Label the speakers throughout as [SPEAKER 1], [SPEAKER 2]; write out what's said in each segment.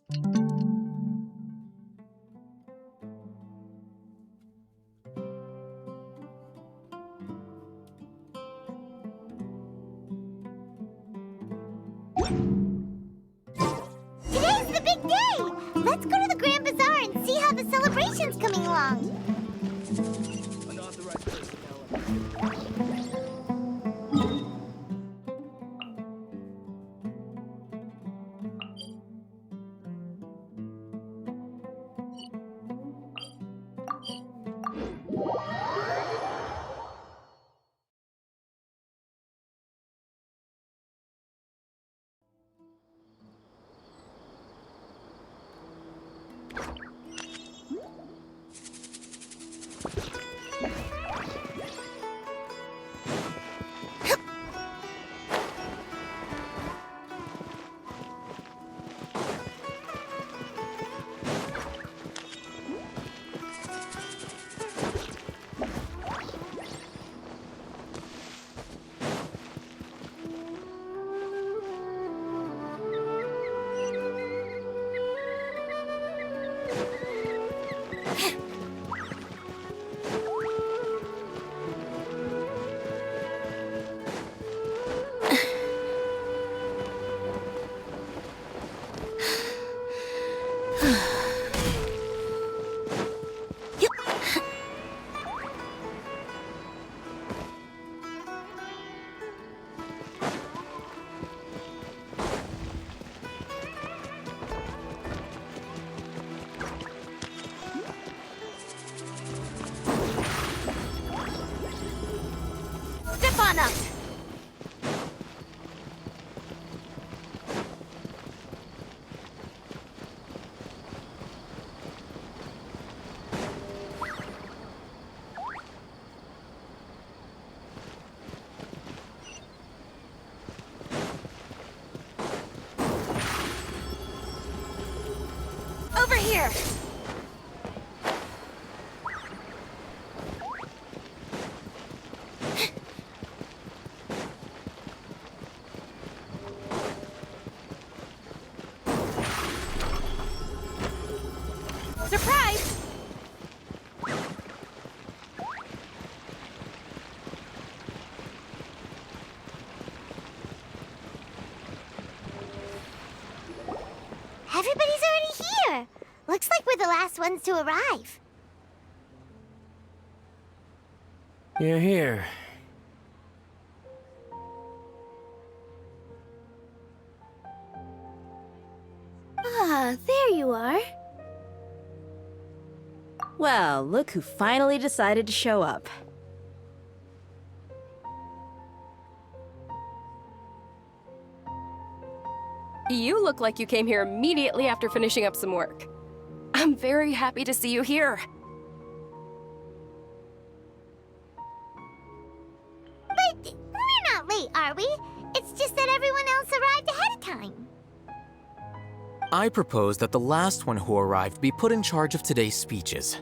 [SPEAKER 1] Today's the big day! Let's go to the Grand Bazaar and see how the celebration's coming along.
[SPEAKER 2] Unauthorized personnel.
[SPEAKER 1] Step on up! Over here! Surprise! Everybody's already here! Looks like we're the last ones to arrive.
[SPEAKER 3] You're here.
[SPEAKER 1] Ah, there you are.
[SPEAKER 4] Well, look who finally decided to show up.
[SPEAKER 5] You look like you came here immediately after finishing up some work. I'm very happy to see you here.
[SPEAKER 1] But we're not late, are we? It's just that everyone else arrived ahead of time.
[SPEAKER 3] I propose that the last one who arrived be put in charge of today's speeches.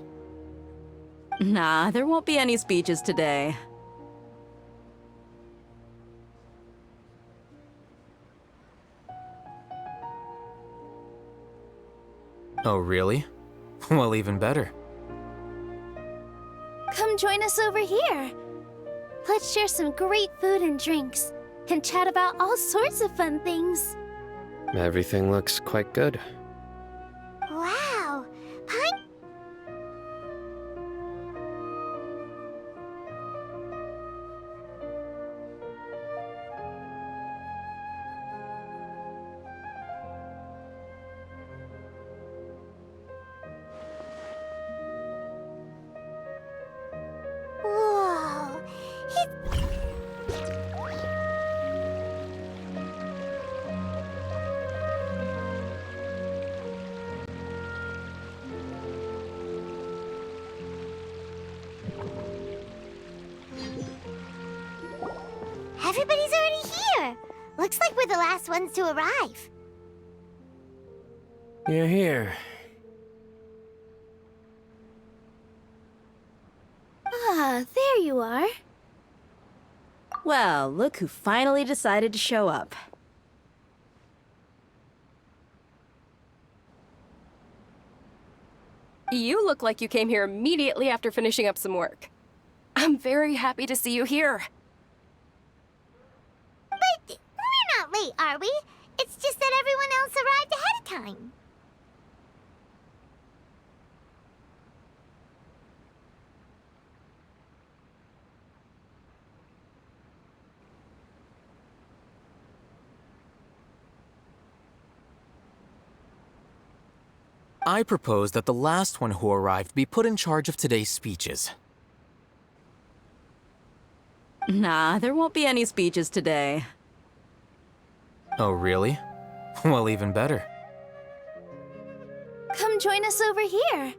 [SPEAKER 4] Nah, there won't be any speeches today.
[SPEAKER 3] Oh, really? Well, even better.
[SPEAKER 1] Come join us over here. Let's share some great food and drinks, and chat about all sorts of fun things.
[SPEAKER 6] Everything looks quite good.
[SPEAKER 1] Wow! Pine? Whoa! Everybody's already here. Looks like we're the last ones to arrive.
[SPEAKER 3] You're here.
[SPEAKER 1] Ah, there you are.
[SPEAKER 4] Well, look who finally decided to show up.
[SPEAKER 5] You look like you came here immediately after finishing up some work. I'm very happy to see you here.
[SPEAKER 1] But we're not late, are we? It's just that everyone else arrived ahead of time.
[SPEAKER 3] I propose that the last one who arrived be put in charge of today's speeches.
[SPEAKER 4] Nah, there won't be any speeches today.
[SPEAKER 3] Oh, really? Well, even better.
[SPEAKER 1] Come join us over here.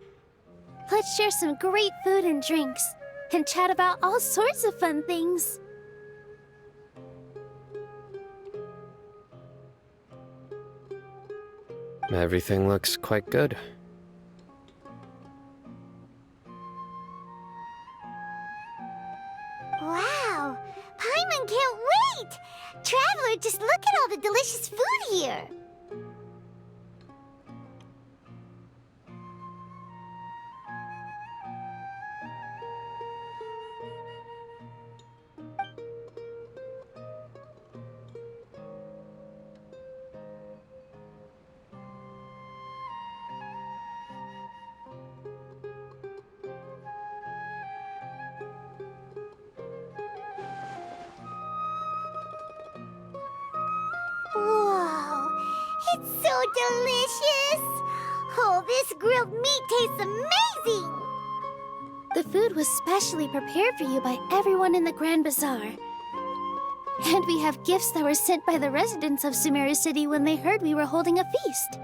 [SPEAKER 1] Let's share some great food and drinks, and chat about all sorts of fun things.
[SPEAKER 6] Everything looks quite good.
[SPEAKER 1] Wow! Paimon can't wait! Traveler, just look at all the delicious food here! Whoa! It's so delicious! Oh, this grilled meat tastes amazing! The food was specially prepared for you by everyone in the Grand Bazaar. And we have gifts that were sent by the residents of Sumeru City when they heard we were holding a feast.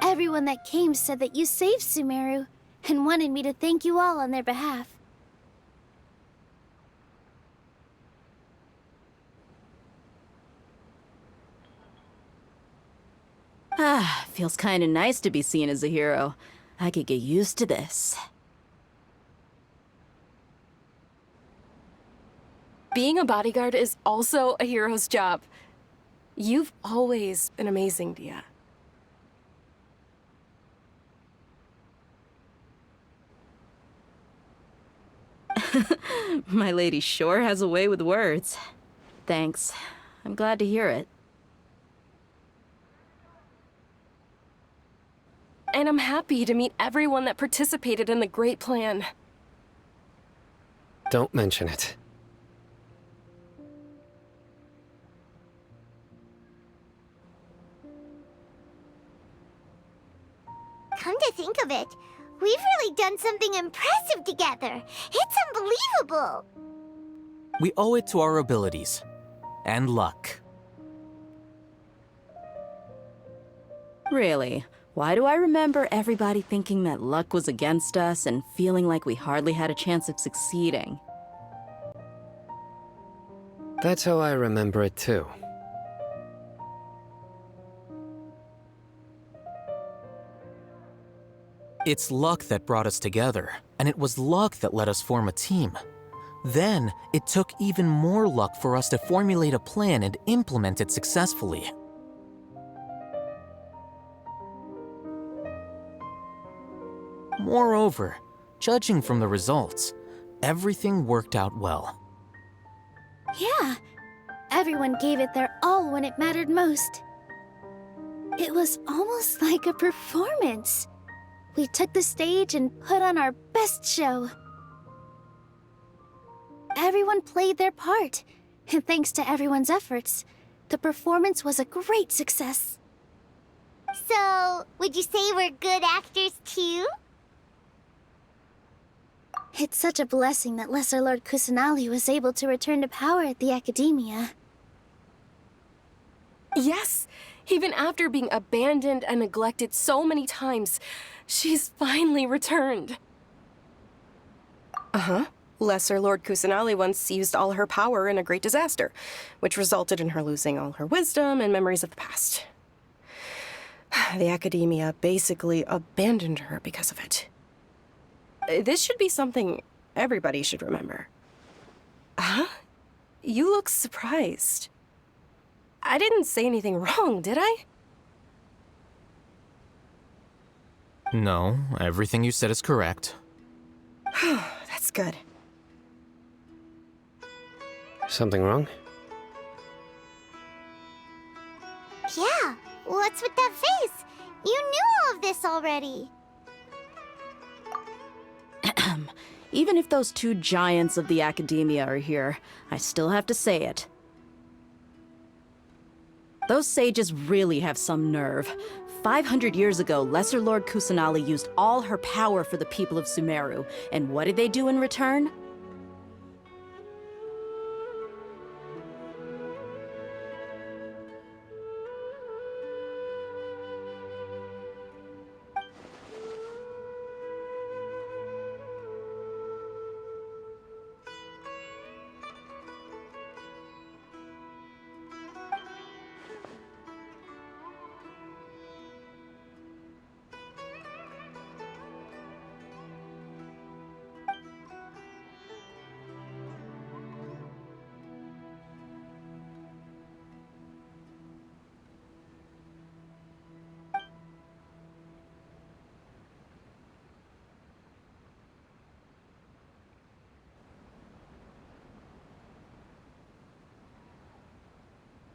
[SPEAKER 1] Everyone that came said that you saved Sumeru and wanted me to thank you all on their behalf.
[SPEAKER 4] Ah, feels kinda nice to be seen as a hero. I could get used to this.
[SPEAKER 5] Being a bodyguard is also a hero's job. You've always been amazing, Dia.
[SPEAKER 4] My lady sure has a way with words. Thanks. I'm glad to hear it.
[SPEAKER 5] And I'm happy to meet everyone that participated in the great plan.
[SPEAKER 6] Don't mention it.
[SPEAKER 1] Come to think of it, we've really done something impressive together. It's unbelievable.
[SPEAKER 3] We owe it to our abilities. And luck.
[SPEAKER 4] Really? Why do I remember everybody thinking that luck was against us and feeling like we hardly had a chance of succeeding?
[SPEAKER 6] That's how I remember it too.
[SPEAKER 3] It's luck that brought us together, and it was luck that let us form a team. Then, it took even more luck for us to formulate a plan and implement it successfully. Moreover, judging from the results, everything worked out well.
[SPEAKER 1] Yeah, everyone gave it their all when it mattered most. It was almost like a performance. We took the stage and put on our best show. Everyone played their part, and thanks to everyone's efforts, the performance was a great success. So, would you say we're good actors too? It's such a blessing that Lesser Lord Kusanali was able to return to power at the Academia.
[SPEAKER 5] Yes, even after being abandoned and neglected so many times, she's finally returned. Uh-huh. Lesser Lord Kusanali once used all her power in a great disaster, which resulted in her losing all her wisdom and memories of the past. The Academia basically abandoned her because of it. This should be something everybody should remember. Huh? You look surprised. I didn't say anything wrong, did I?
[SPEAKER 3] No, everything you said is correct.
[SPEAKER 5] That's good.
[SPEAKER 6] Something wrong?
[SPEAKER 1] Yeah, what's with that face? You knew all of this already.
[SPEAKER 4] Even if those two giants of the academia are here, I still have to say it. Those sages really have some nerve. 500 years ago, Lesser Lord Kusanali used all her power for the people of Sumeru, and what did they do in return?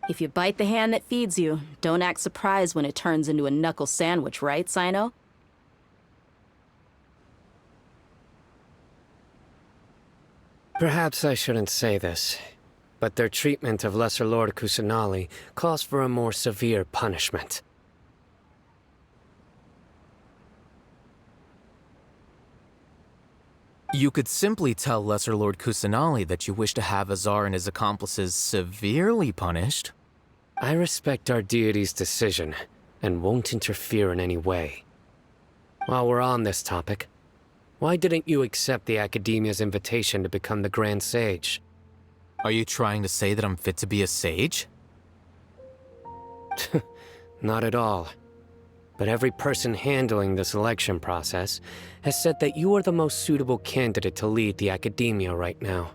[SPEAKER 4] If you bite the hand that feeds you, don't act surprised when it turns into a knuckle sandwich, right, Sino?
[SPEAKER 6] Perhaps I shouldn't say this, but their treatment of Lesser Lord Kusanali calls for a more severe punishment.
[SPEAKER 3] You could simply tell Lesser Lord Kusanali that you wish to have Azar and his accomplices severely punished.
[SPEAKER 6] I respect our deity's decision, and won't interfere in any way. While we're on this topic, why didn't you accept the Academia's invitation to become the Grand Sage?
[SPEAKER 3] Are you trying to say that I'm fit to be a sage?
[SPEAKER 6] Not at all. But every person handling the selection process has said that you are the most suitable candidate to lead the Academia right now.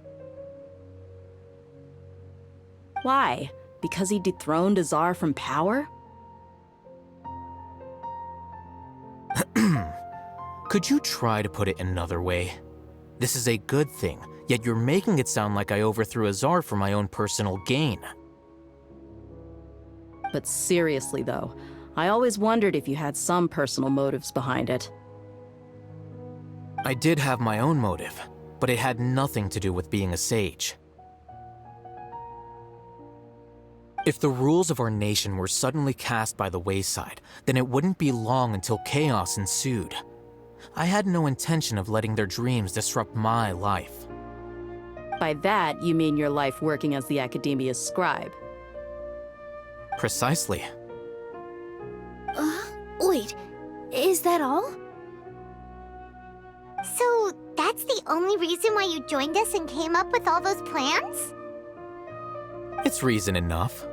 [SPEAKER 4] Why? Because he dethroned Azar from power?
[SPEAKER 3] Could you try to put it another way? This is a good thing, yet you're making it sound like I overthrew Azar for my own personal gain.
[SPEAKER 4] But seriously, though, I always wondered if you had some personal motives behind it.
[SPEAKER 3] I did have my own motive, but it had nothing to do with being a sage. If the rules of our nation were suddenly cast by the wayside, then it wouldn't be long until chaos ensued. I had no intention of letting their dreams disrupt my life.
[SPEAKER 4] By that, you mean your life working as the Academia's scribe.
[SPEAKER 3] Precisely.
[SPEAKER 1] Wait, is that all? So, that's the only reason why you joined us and came up with all those plans?
[SPEAKER 3] It's reason enough.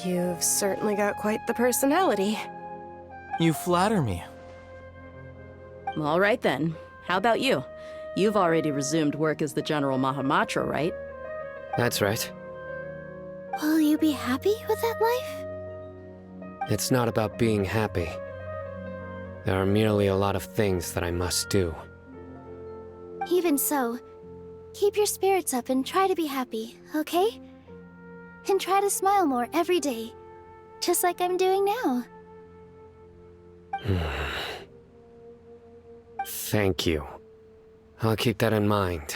[SPEAKER 5] You've certainly got quite the personality.
[SPEAKER 3] You flatter me.
[SPEAKER 4] All right then. How about you? You've already resumed work as the General Mahamatra, right?
[SPEAKER 6] That's right.
[SPEAKER 1] Will you be happy with that life?
[SPEAKER 6] It's not about being happy. There are merely a lot of things that I must do.
[SPEAKER 1] Even so, keep your spirits up and try to be happy, okay? And try to smile more every day, just like I'm doing now.
[SPEAKER 6] Thank you. I'll keep that in mind.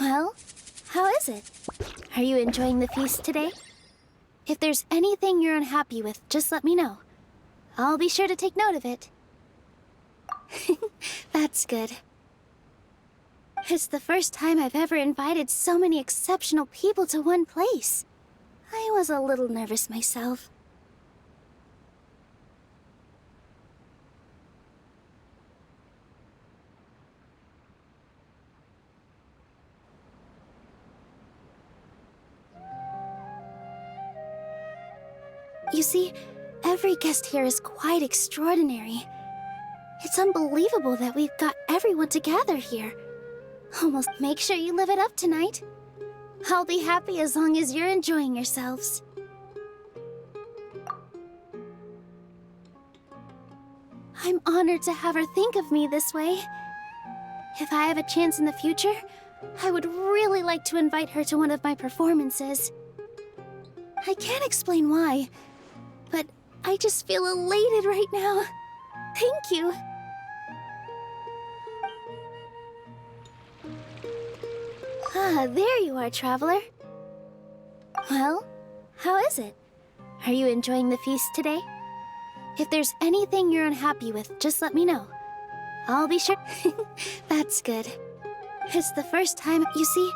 [SPEAKER 1] Well, how is it? Are you enjoying the feast today? If there's anything you're unhappy with, just let me know. I'll be sure to take note of it. That's good. It's the first time I've ever invited so many exceptional people to one place. I was a little nervous myself. You see, every guest here is quite extraordinary. It's unbelievable that we've got everyone together here. Almost make sure you live it up tonight. I'll be happy as long as you're enjoying yourselves. I'm honored to have her think of me this way. If I have a chance in the future, I would really like to invite her to one of my performances. I can't explain why, but I just feel elated right now. Thank you. Ah, there you are, traveler. Well, how is it? Are you enjoying the feast today? If there's anything you're unhappy with, just let me know. I'll be sure. That's good. It's the first time, you see.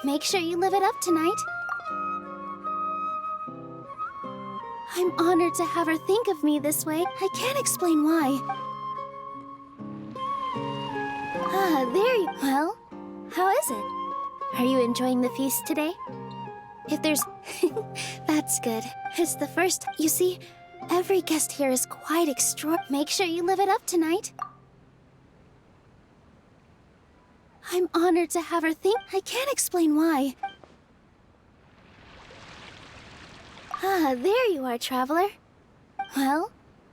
[SPEAKER 1] Make sure you live it up tonight. I'm honored to have her think of me this way. I can't explain why. Ah, there you... Well, how is it? Are you enjoying the feast today? If there's... That's good. It's the first... You see, every guest here is quite Make sure you live it up tonight. I'm honored to have her think... I can't explain why. Ah, there you are, traveler. Well,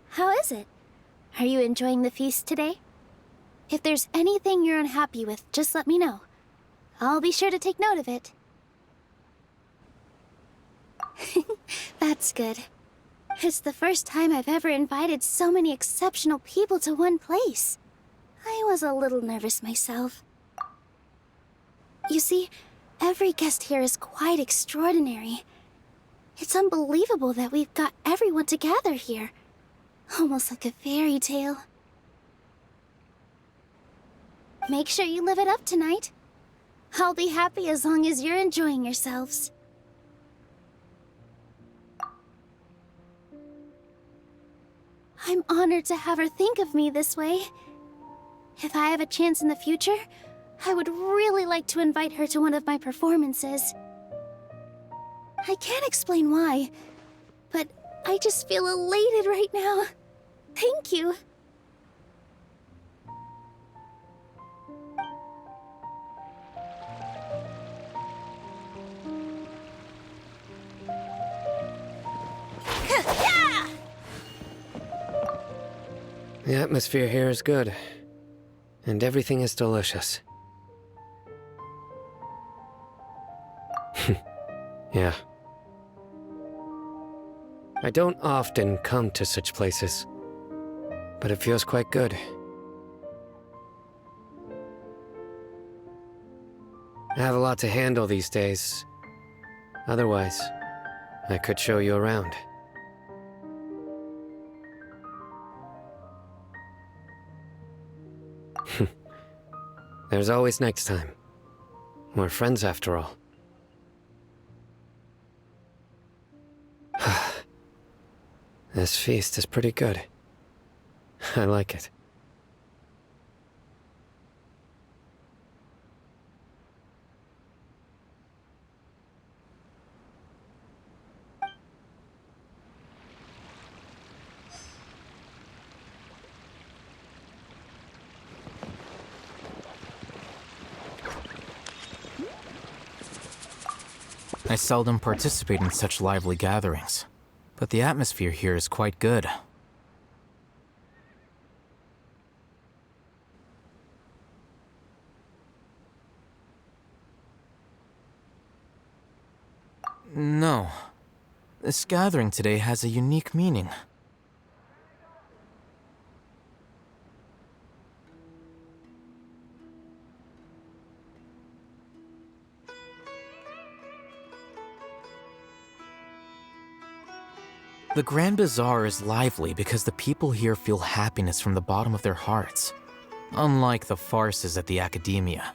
[SPEAKER 1] how is it? Are you enjoying the feast today? If there's anything you're unhappy with, just let me know. I'll be sure to take note of it. That's good. It's the first time I've ever invited so many exceptional people to one place. I was a little nervous myself. You see, every guest here is quite extraordinary. It's unbelievable that we've got everyone together here. Almost like a fairy tale. Make sure you live it up tonight. I'll be happy as long as you're enjoying yourselves. I'm honored to have her think of me this way. If I have a chance in the future, I would really like to invite her to one of my performances. I can't explain why, but I just feel elated right now. Thank you.
[SPEAKER 6] The atmosphere here is good, and everything is delicious. Yeah. I don't often come to such places, but it feels quite good. I have a lot to handle these days. Otherwise, I could show you around. There's always next time. We're friends after all. This feast is pretty good. I like it.
[SPEAKER 3] I seldom participate in such lively gatherings, but the atmosphere here is quite good. No. This gathering today has a unique meaning. The Grand Bazaar is lively because the people here feel happiness from the bottom of their hearts, unlike the farces at the Academia.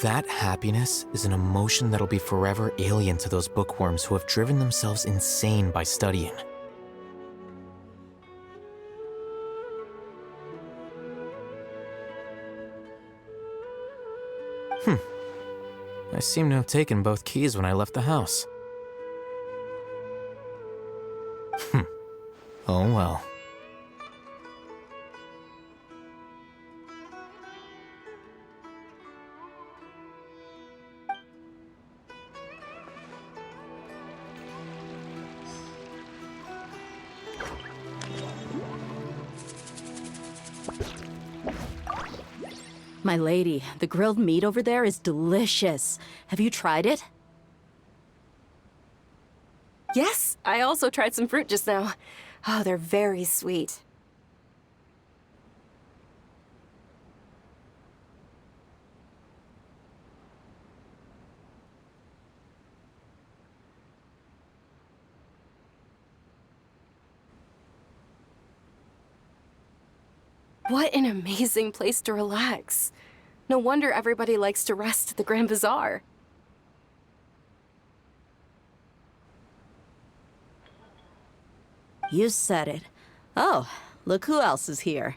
[SPEAKER 3] That happiness is an emotion that'll be forever alien to those bookworms who have driven themselves insane by studying. I seem to have taken both keys when I left the house. Oh well.
[SPEAKER 4] My lady, the grilled meat over there is delicious. Have you tried it?
[SPEAKER 5] Yes, I also tried some fruit just now. Oh, they're very sweet. What an amazing place to relax. No wonder everybody likes to rest at the Grand Bazaar.
[SPEAKER 4] You said it. Oh, look who else is here.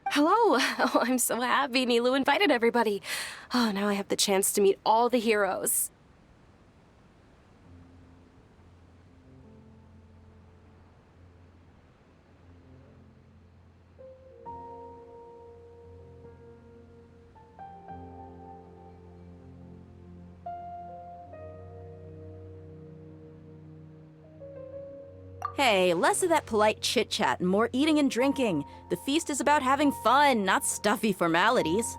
[SPEAKER 5] Hello! Oh, I'm so happy Nilu invited everybody. Oh, now I have the chance to meet all the heroes.
[SPEAKER 4] Hey, less of that polite chit-chat and more eating and drinking. The feast is about having fun, not stuffy formalities.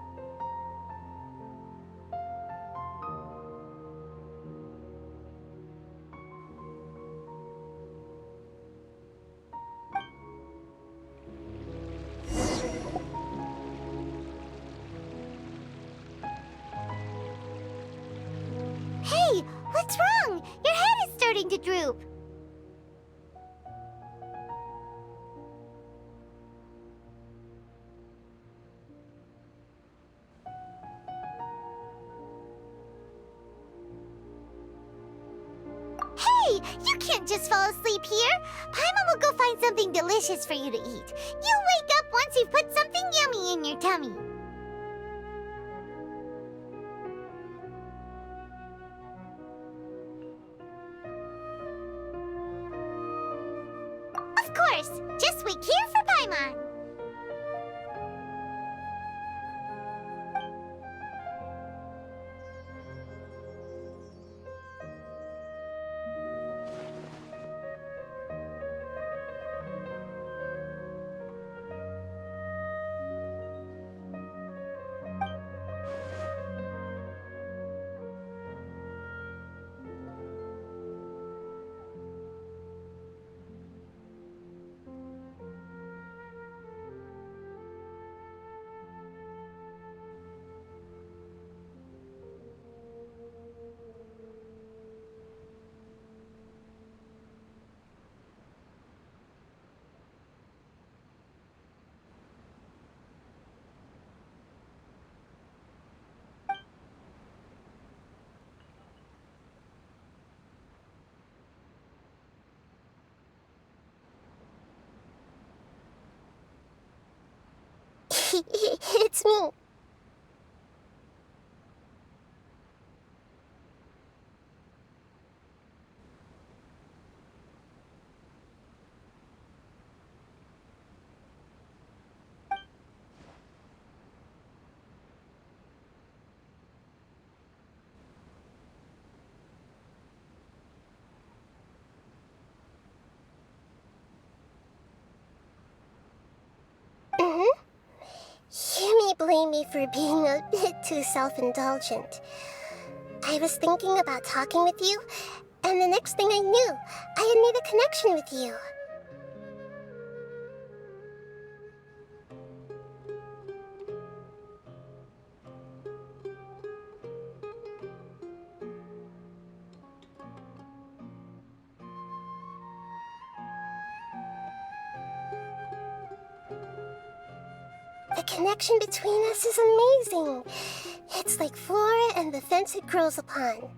[SPEAKER 1] Hey, what's wrong? Your head is starting to droop. Hey, you can't just fall asleep here. Paimon will go find something delicious for you to eat. You'll wake up once you've put something yummy in your tummy. Of course, just wait here for Paimon. It's me. You may blame me for being a bit too self-indulgent. I was thinking about talking with you, and the next thing I knew, I had made a connection with you. The connection between us is amazing. It's like flora and the fence it grows upon.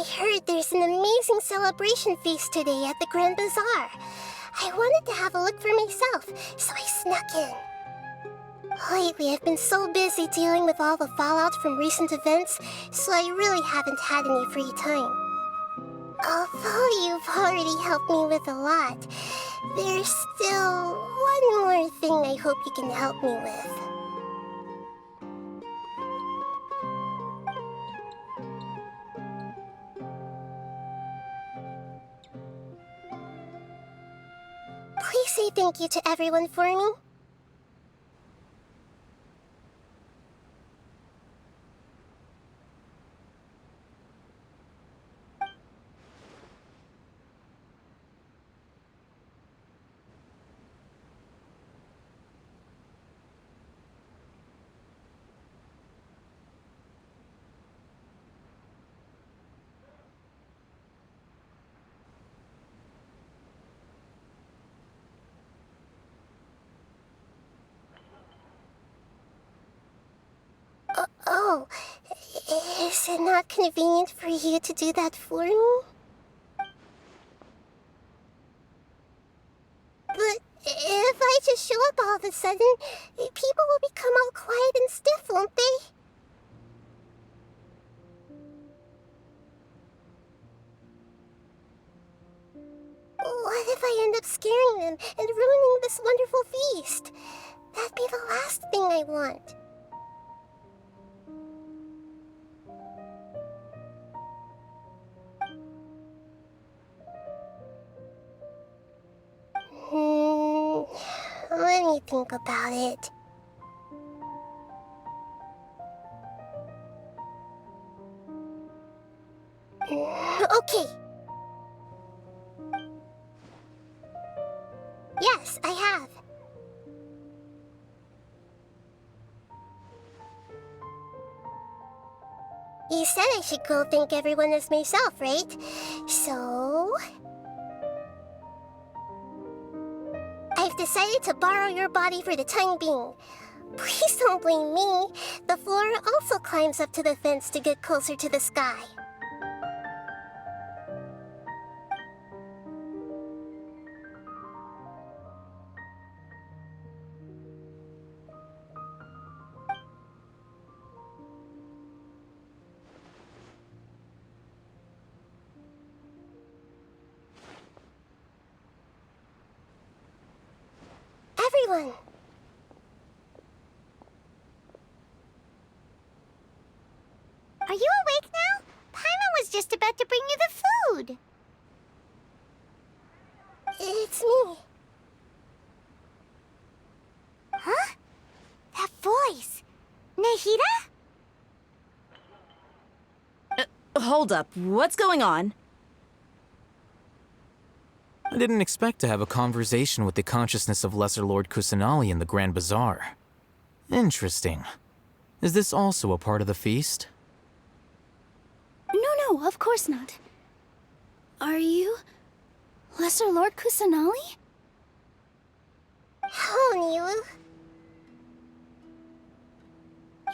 [SPEAKER 1] I heard there's an amazing celebration feast today at the Grand Bazaar. I wanted to have a look for myself, so I snuck in. Lately, I've been so busy dealing with all the fallout from recent events, so I really haven't had any free time. Although you've already helped me with a lot, there's still one more thing I hope you can help me with. Please say thank you to everyone for me. Oh, is it not convenient for you to do that for me? But if I just show up all of a sudden, people will become all quiet and stiff, won't they? What if I end up scaring them and ruining this wonderful feast? That'd be the last thing I want. Let me think about it. Okay. Yes, I have. You said I should go thank everyone as myself, right? So... I've decided to borrow your body for the time being. Please don't blame me. The floor also climbs up to the fence to get closer to the sky. Everyone! Are you awake now? Paimon was just about to bring you the food. It's me. Huh? That voice. Nahida?
[SPEAKER 4] Hold up. What's going on?
[SPEAKER 3] I didn't expect to have a conversation with the consciousness of Lesser Lord Kusanali in the Grand Bazaar. Interesting. Is this also a part of the feast?
[SPEAKER 1] No, of course not. Are you... Lesser Lord Kusanali? Hello, Nilu.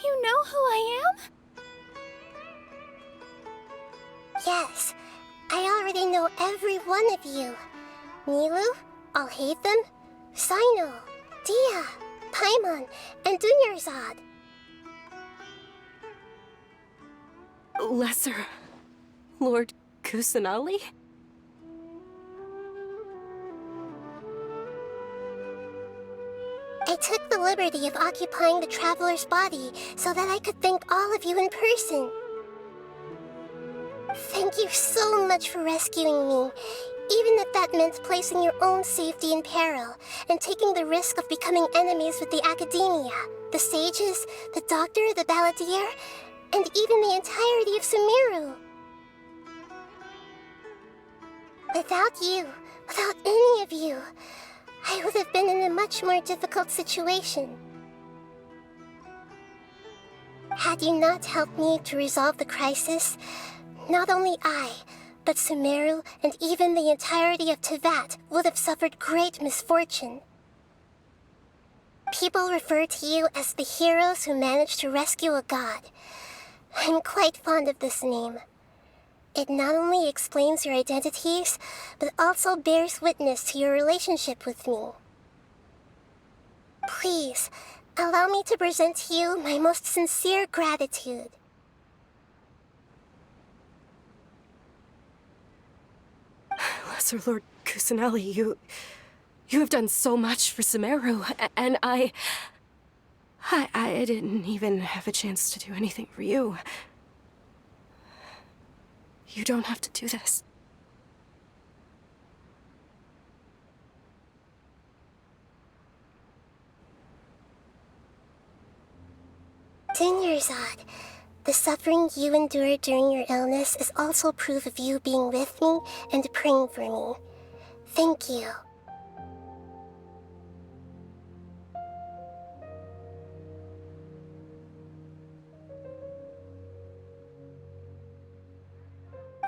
[SPEAKER 1] You know who I am? Yes, I already know every one of you. Nilu, Alhaitham, Sino, Dia, Paimon, and Dunyarzad.
[SPEAKER 5] Lesser Lord Kusanali?
[SPEAKER 1] I took the liberty of occupying the traveler's body so that I could thank all of you in person. Thank you so much for rescuing me, even if that meant placing your own safety in peril and taking the risk of becoming enemies with the Academia, the sages, the doctor, the balladeer, and even the entirety of Sumeru. Without you, without any of you, I would have been in a much more difficult situation. Had you not helped me to resolve the crisis, not only I, but Sumeru and even the entirety of Teyvat would have suffered great misfortune. People refer to you as the heroes who managed to rescue a god. I'm quite fond of this name. It not only explains your identities, but also bears witness to your relationship with me. Please, allow me to present to you my most sincere gratitude.
[SPEAKER 5] Lesser Lord Kusanali, you have done so much for Sumeru, and I didn't even have a chance to do anything for you. You don't have to do this.
[SPEAKER 1] Dinyerzad, the suffering you endured during your illness is also proof of you being with me and praying for me. Thank you.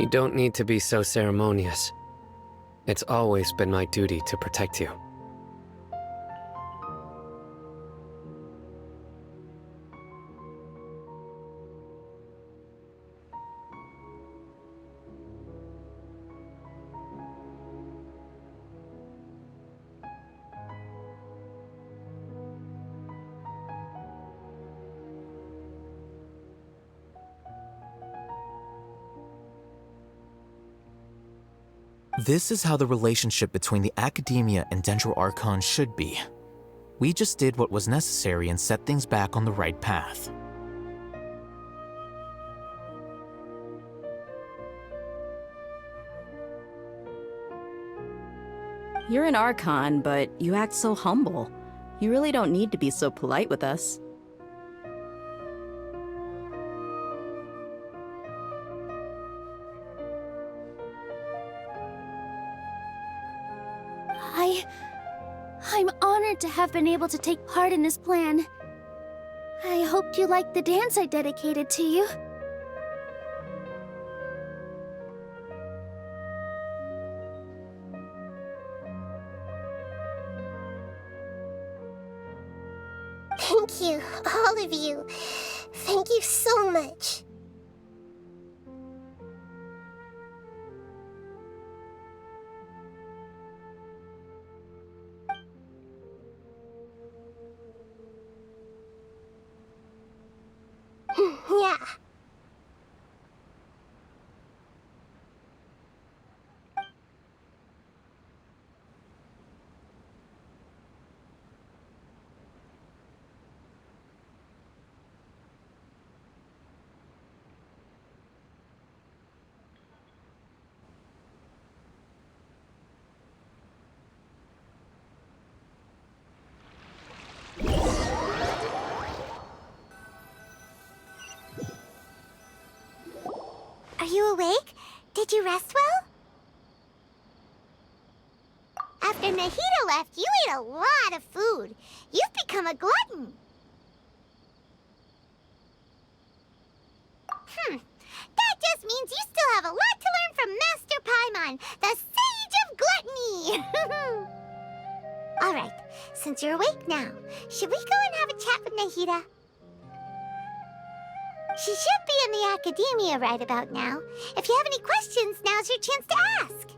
[SPEAKER 6] You don't need to be so ceremonious. It's always been my duty to protect you.
[SPEAKER 3] This is how the relationship between the Academia and Dendro Archon should be. We just did what was necessary and set things back on the right path.
[SPEAKER 4] You're an Archon, but you act so humble. You really don't need to be so polite with us.
[SPEAKER 1] I'm honored to have been able to take part in this plan. I hoped you liked the dance I dedicated to you. Thank you, all of you. Thank you so much. Yeah. Are you awake? Did you rest well? After Nahida left, you ate a lot of food. You've become a glutton. That just means you still have a lot to learn from Master Paimon, the Sage of Gluttony. All right, since you're awake now, should we go and have a chat with Nahida? She should be in the Academia right about now. If you have any questions, now's your chance to ask.